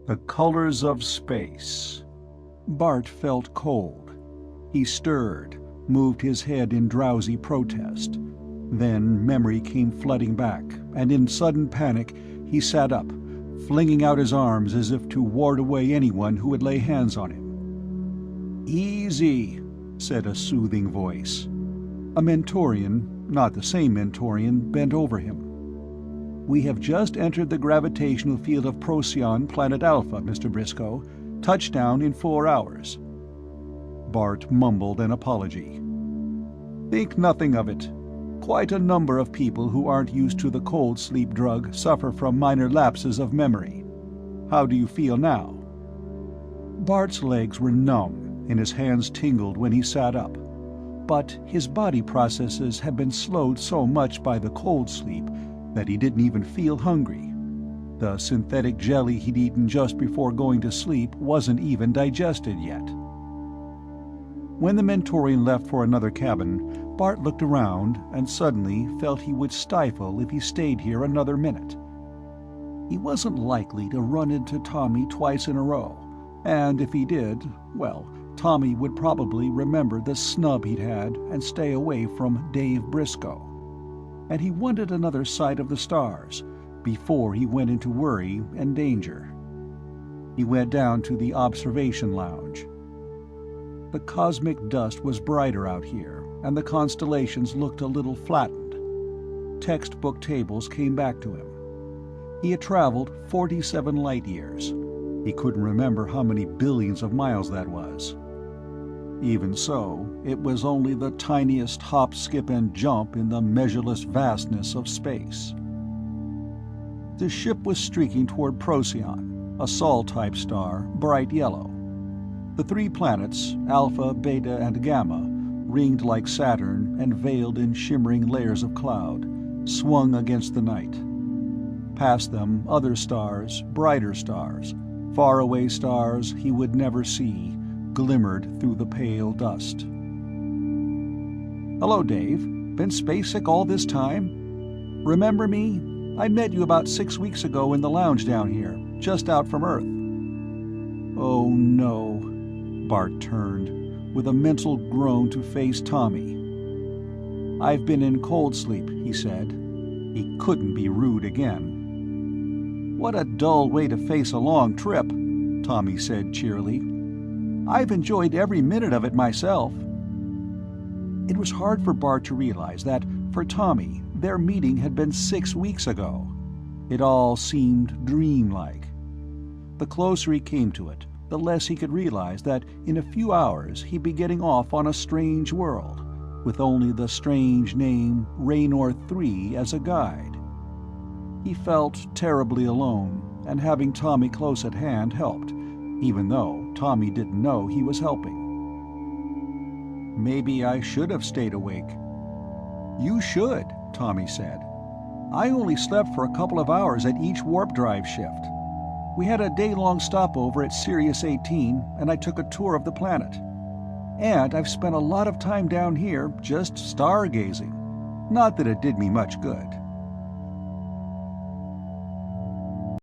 The colors of space. Bart felt cold. He stirred, moved his head in drowsy protest. Then memory came flooding back, and in sudden panic he sat up, flinging out his arms as if to ward away anyone who would lay hands on him. "Easy," said a soothing voice. A Mentorian, not the same Mentorian, bent over him. "We have just entered the gravitational field of Procyon Planet Alpha, Mr. Briscoe. Touchdown in 4 hours." Bart mumbled an apology. "Think nothing of it. Quite a number of people who aren't used to the cold sleep drug suffer from minor lapses of memory. How do you feel now?" Bart's legs were numb and his hands tingled when he sat up. But his body processes had been slowed so much by the cold sleep that he didn't even feel hungry. The synthetic jelly he'd eaten just before going to sleep wasn't even digested yet. When the Mentorian left for another cabin, Bart looked around and suddenly felt he would stifle if he stayed here another minute. He wasn't likely to run into Tommy twice in a row, and if he did, well, Tommy would probably remember the snub he'd had and stay away from Dave Briscoe. And he wanted another sight of the stars before he went into worry and danger. He went down to the observation lounge. The cosmic dust was brighter out here, and the constellations looked a little flattened. Textbook tables came back to him. He had traveled 47 light-years. He couldn't remember how many billions of miles that was. Even so, it was only the tiniest hop, skip, and jump in the measureless vastness of space. The ship was streaking toward Procyon, a Sol-type star, bright yellow. The 3 planets, Alpha, Beta, and Gamma, ringed like Saturn and veiled in shimmering layers of cloud, swung against the night. Past them, other stars, brighter stars, faraway stars he would never see, glimmered through the pale dust. "Hello, Dave. Been spacesick all this time? Remember me? I met you about 6 weeks ago in the lounge down here, just out from Earth." "Oh no." Bart turned, with a mental groan, to face Tommy. "I've been in cold sleep," he said. He couldn't be rude again. "What a dull way to face a long trip," Tommy said cheerily. "I've enjoyed every minute of it myself." It was hard for Bart to realize that, for Tommy, their meeting had been 6 weeks ago. It all seemed dreamlike. The closer he came to it, the less he could realize that in a few hours he'd be getting off on a strange world, with only the strange name Raynor 3 as a guide. He felt terribly alone, and having Tommy close at hand helped, even though Tommy didn't know he was helping. "Maybe I should have stayed awake." "You should," Tommy said. "I only slept for a couple of hours at each warp drive shift. We had a day-long stopover at Sirius 18, and I took a tour of the planet. And I've spent a lot of time down here just stargazing. Not that it did me much good."